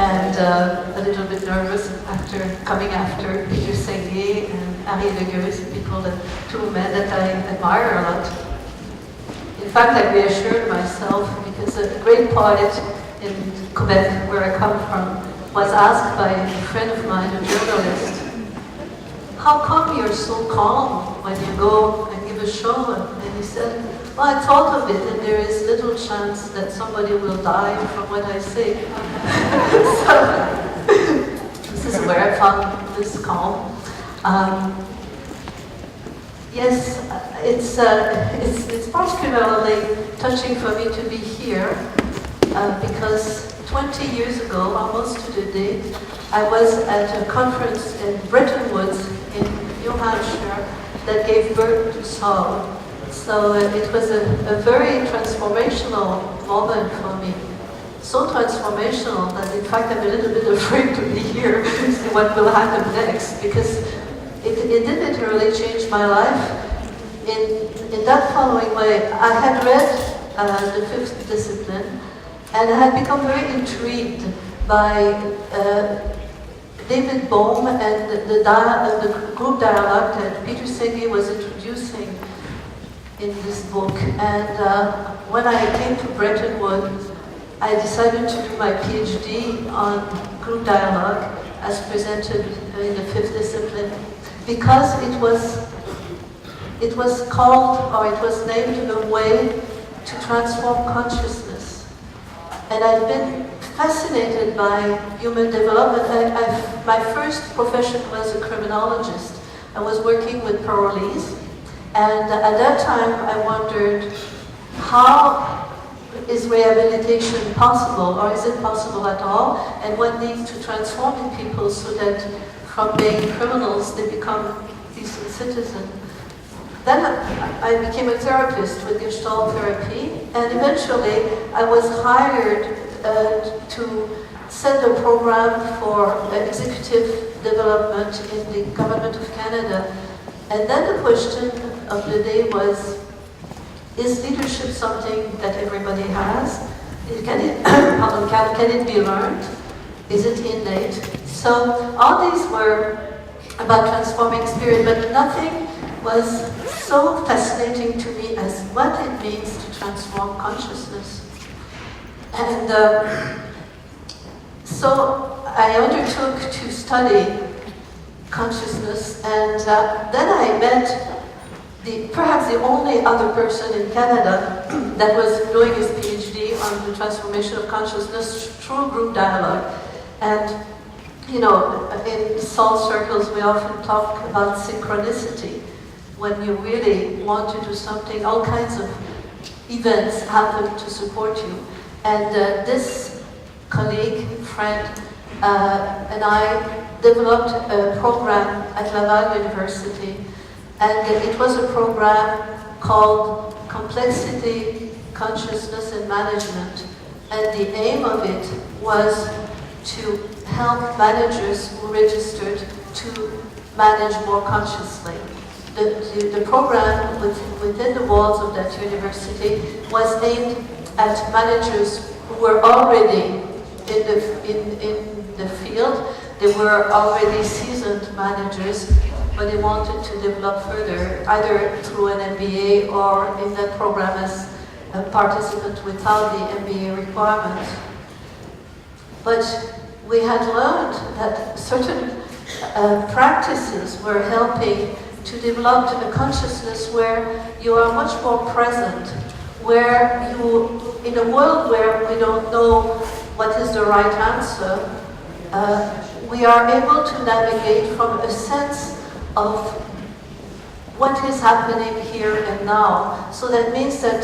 and a little bit nervous after coming after Peter Seguier and Henri Legueus, people two men that I admire a lot. In fact, I reassured myself because a great poet in Quebec, where I come from, was asked by a friend of mine, a journalist, how come you're so calm when you go and give a show? And he said, well, I thought of it, and there is little chance that somebody will die from what I say. So, this is where I found this calm. Yes, it's particularly touching for me to be here because 20 years ago, almost to the date, I was at a conference in Bretton Woods in New Hampshire that gave birth to Saul. So it was a very transformational moment for me. So transformational that in fact I'm a little bit afraid to be here to see what will happen next, because it did literally change my life in that following way. I had read the Fifth Discipline, and I had become very intrigued by David Bohm and the group dialogue that Peter Seguier was introducing in this book. And when I came to Bretton Woods, I decided to do my PhD on group dialogue as presented in the Fifth Discipline, because it was called, or it was named, a way to transform consciousness. And I've been fascinated by human development. My first profession was a criminologist. I was working with parolees, and at that time I wondered, how is rehabilitation possible, or is it possible at all? And what needs to transform in people so that from being criminals they become decent citizens? Then I became a therapist with Gestalt therapy, and eventually I was hired to set a program for executive development in the Government of Canada. And then the question of the day was, is leadership something that everybody has? Can it be learned? Is it innate? So all these were about transforming spirit, but nothing was so fascinating to me as what it means to transform consciousness. And so I undertook to study consciousness, and then I met perhaps the only other person in Canada that was doing his PhD on the transformation of consciousness through group dialogue. And you know, in soul circles we often talk about synchronicity. When you really want to do something, all kinds of events happen to support you. And this colleague, friend, and I developed a program at Laval University. And it was a program called Complexity, Consciousness and Management. And the aim of it was to help managers who registered to manage more consciously. The program within the walls of that university was aimed at managers who were already in the field. They were already seasoned managers, but they wanted to develop further, either through an MBA or in that program as a participant without the MBA requirement. But we had learned that certain practices were helping to develop a consciousness where you are much more present, where you, in a world where we don't know what is the right answer, we are able to navigate from a sense of what is happening here and now. So that means that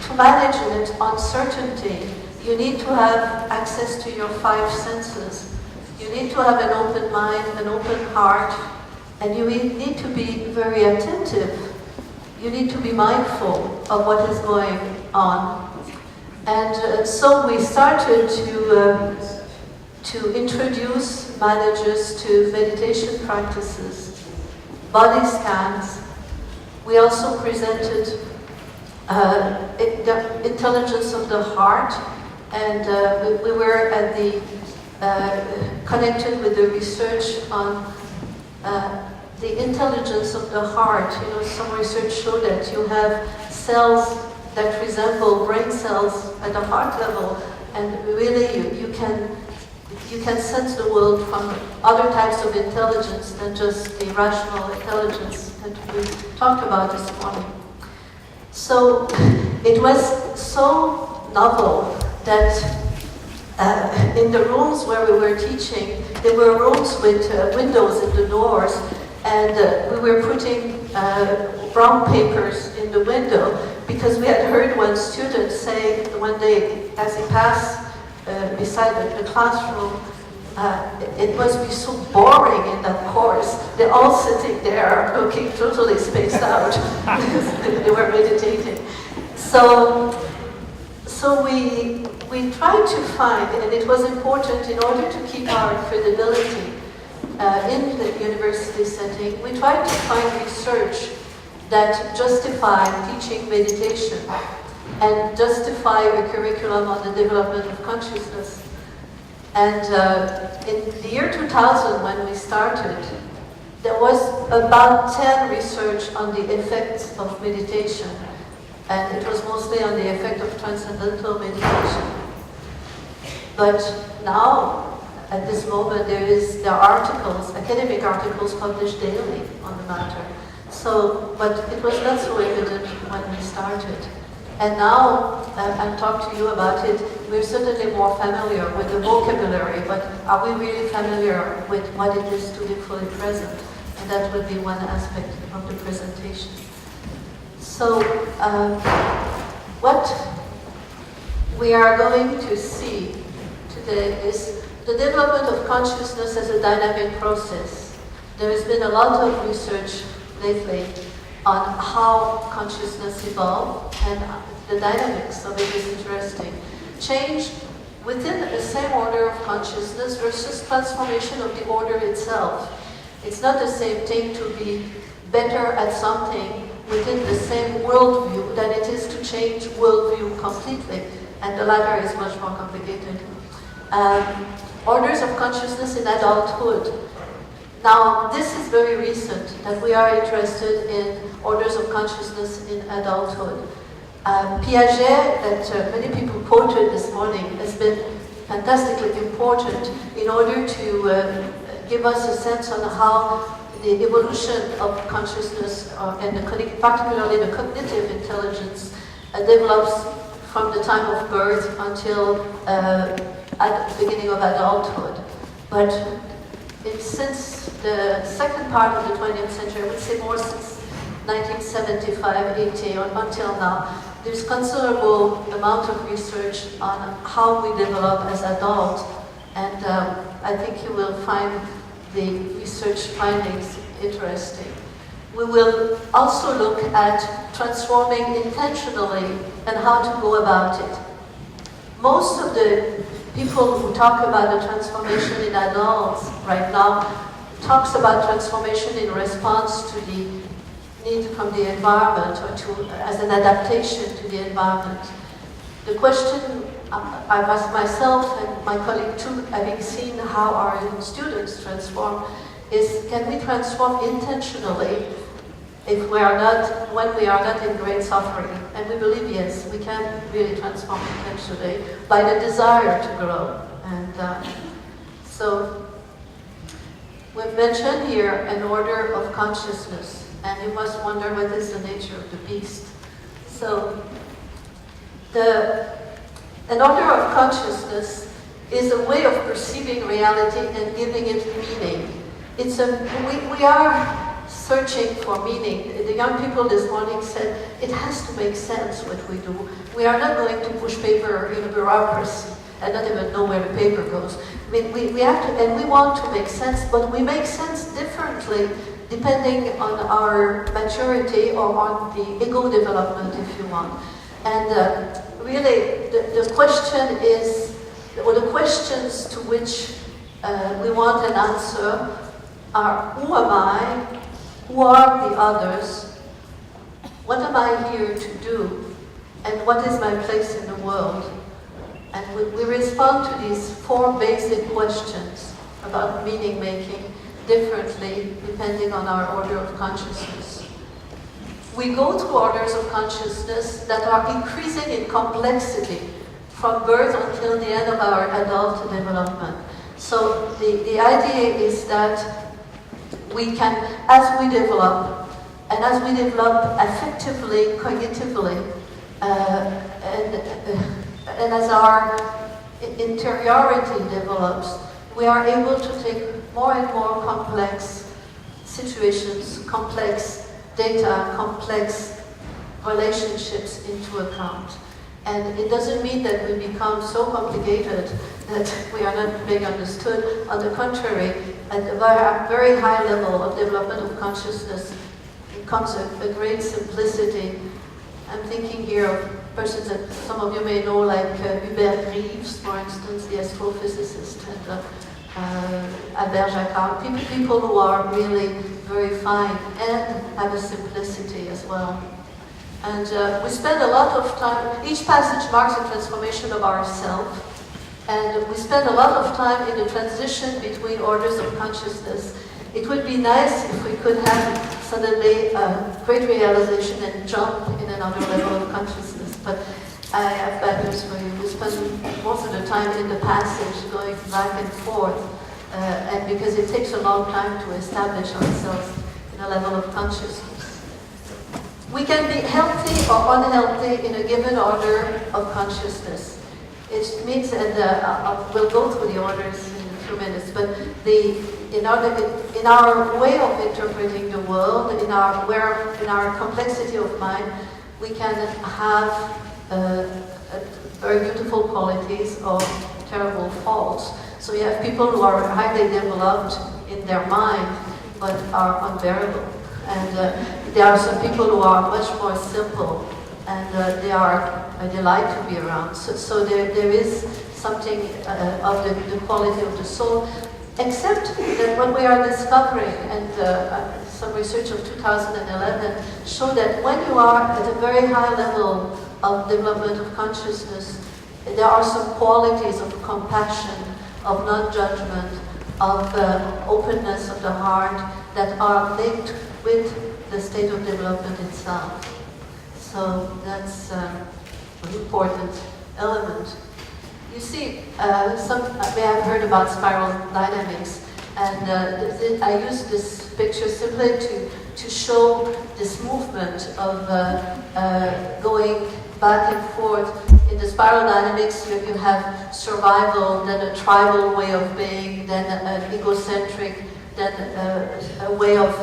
to manage an uncertainty, you need to have access to your five senses. You need to have an open mind, an open heart, and you need to be very attentive. You need to be mindful of what is going on. And so we started to introduce managers to meditation practices, body scans. We also presented the intelligence of the heart, and we were at the connected with the research on the intelligence of the heart. You know, some research showed that you have cells that resemble brain cells at the heart level, and really you can sense the world from other types of intelligence than just the rational intelligence that we talked about this morning. So it was so novel that in the rooms where we were teaching, there were rooms with windows in the doors, and we were putting brown papers in the window because we had heard one student say one day as he passed beside the classroom, it must be so boring in that course. They're all sitting there looking totally spaced out because they were meditating. So we tried to find, and it was important in order to keep our credibility in the university setting, we tried to find research that justified teaching meditation and justify a curriculum on the development of consciousness. And in the year 2000, when we started, there was about 10 research on the effects of meditation. And it was mostly on the effect of transcendental meditation. But now, at this moment, there are articles, academic articles published daily on the matter. So, but it was not so evident when we started. And now, I'll talk to you about it, we're certainly more familiar with the vocabulary, but are we really familiar with what it is to be fully present? And that would be one aspect of the presentation. So, what we are going to see today is the development of consciousness as a dynamic process. There has been a lot of research lately on how consciousness evolved, and the dynamics of it is interesting. Change within the same order of consciousness versus transformation of the order itself. It's not the same thing to be better at something within the same worldview than it is to change worldview completely, and the latter is much more complicated. Orders of consciousness in adulthood. Now, this is very recent that we are interested in orders of consciousness in adulthood. Piaget, that many people quoted this morning, has been fantastically important in order to give us a sense on how the evolution of consciousness and particularly the cognitive intelligence develops from the time of birth until at the beginning of adulthood. But since the second part of the 20th century, I would say more since 1975, 80, until now, there's considerable amount of research on how we develop as adults, and I think you will find the research findings interesting. We will also look at transforming intentionally and how to go about it. Most of the people who talk about the transformation in adults right now talks about transformation in response to the need from the environment or as an adaptation to the environment. The question I've asked myself and my colleague too, having seen how our students transform, is can we transform intentionally if we are not, when we are not in great suffering? And we believe yes, we can really transform intentionally by the desire to grow. And so we've mentioned here an order of consciousness, and you must wonder what is the nature of the beast. So an order of consciousness is a way of perceiving reality and giving it meaning. We are searching for meaning. The young people this morning said, it has to make sense what we do. We are not going to push paper in a bureaucracy and not even know where the paper goes. I mean, we have to, and we want to make sense, but we make sense differently depending on our maturity or on the ego development, if you want. And really, the question is, or the questions to which we want an answer are, who am I? Who are the others? What am I here to do? And what is my place in the world? And we respond to these 4 basic questions about meaning making differently depending on our order of consciousness. We go through orders of consciousness that are increasing in complexity from birth until the end of our adult development. So the idea is that we can, as we develop, and as we develop affectively, cognitively, and as our interiority develops, we are able to take more and more complex situations, complex data, complex relationships into account. And it doesn't mean that we become so complicated that we are not being understood. On the contrary, at a very high level of development of consciousness comes a great simplicity. I'm thinking here of persons that some of you may know, like Hubert Reeves, for instance, the astrophysicist, and Albert Jacquard, people who are really very fine and have a simplicity as well. And we spend a lot of time, each passage marks a transformation of ourselves, and we spend a lot of time in the transition between orders of consciousness. It would be nice if we could have suddenly a great realization and jump in another level of consciousness, but I have bad news for you. We spend most of the time in the passage going back and forth, and because it takes a long time to establish ourselves in a level of consciousness. We can be healthy or unhealthy in a given order of consciousness. It means, and we'll go through the orders in a few minutes, but in our way of interpreting the world, in our complexity of mind, we can have very beautiful qualities or terrible faults. So you have people who are highly developed in their mind, but are unbearable. And there are some people who are much more simple, and they like to be around. So there is something of the quality of the soul, except that what we are discovering, and some research of 2011 showed that when you are at a very high level of development of consciousness, there are some qualities of compassion, of non-judgment, of openness of the heart that are linked with the state of development itself. So that's an important element. You see, some may have heard about spiral dynamics, and I use this picture simply to show this movement of going back and forth. In the spiral dynamics, you have survival, then a tribal way of being, then an egocentric, then a way of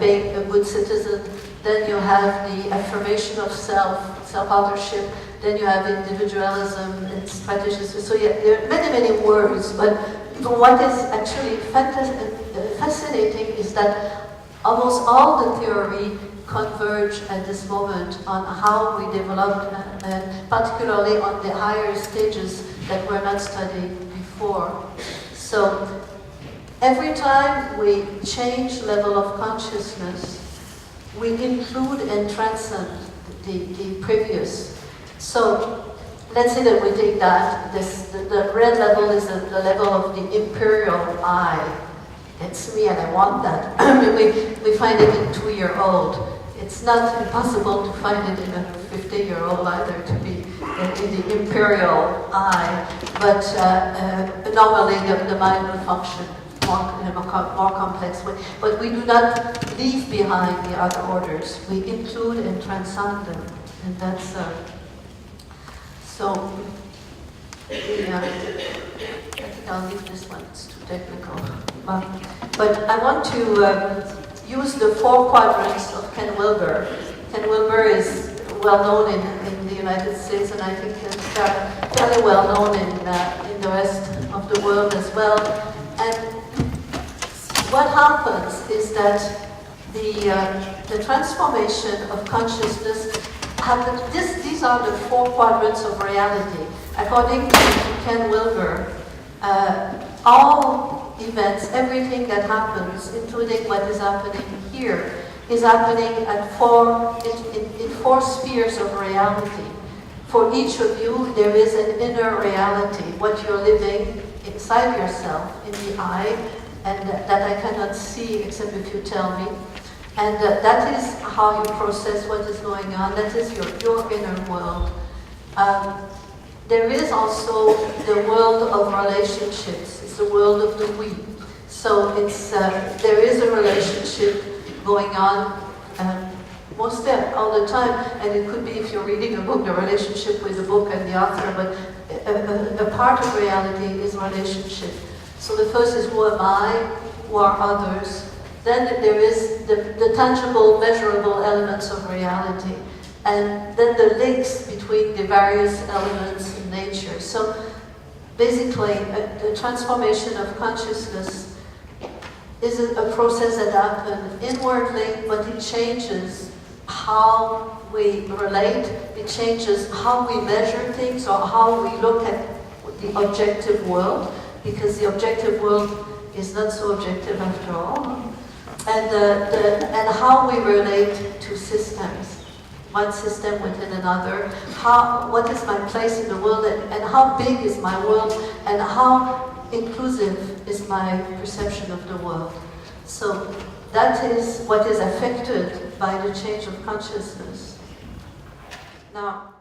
being a good citizen. Then you have the affirmation of self-authorship. Then you have individualism and strategism. So there are many words, but what is actually fascinating is that almost all the theory converge at this moment on how we developed, and particularly on the higher stages that were not studied before. So every time we change level of consciousness, we include and transcend the previous. So let's say that we take that, the red level is the level of the imperial I. It's me and I want that. we find it in 2-year-old. It's not impossible to find it in a 50-year-old either, to be in the imperial I. But normally the mind will function in a more complex way. But we do not leave behind the other orders. We include and transcend them. And that's so. Yeah, I think I'll leave this one. It's too technical. But I want to use the 4 quadrants of Ken Wilber. Ken Wilber is well known in the United States, and I think fairly well known in the rest of the world as well. And what happens is that the transformation of consciousness happens. These are the 4 quadrants of reality. According to Ken Wilber, all events, everything that happens, including what is happening here, is happening at in 4 spheres of reality. For each of you, there is an inner reality, what you're living inside yourself, in the I, and that I cannot see except if you tell me. And that is how you process what is going on. That is your inner world. There is also the world of relationships. It's the world of the we. So it's there is a relationship going on most all the time, and it could be, if you're reading a book, the relationship with the book and the author, but a part of reality is relationship. So the first is, who am I? Who are others? Then there is the tangible, measurable elements of reality, and then the links between the various elements in nature. So basically, the transformation of consciousness is a process that happens inwardly, but it changes how we relate, it changes how we measure things or how we look at the objective world, because the objective world is not so objective after all, and how we relate to systems, one system within another, what is my place in the world, and how big is my world, and how inclusive is my perception of the world. So that is what is affected by the change of consciousness. Now,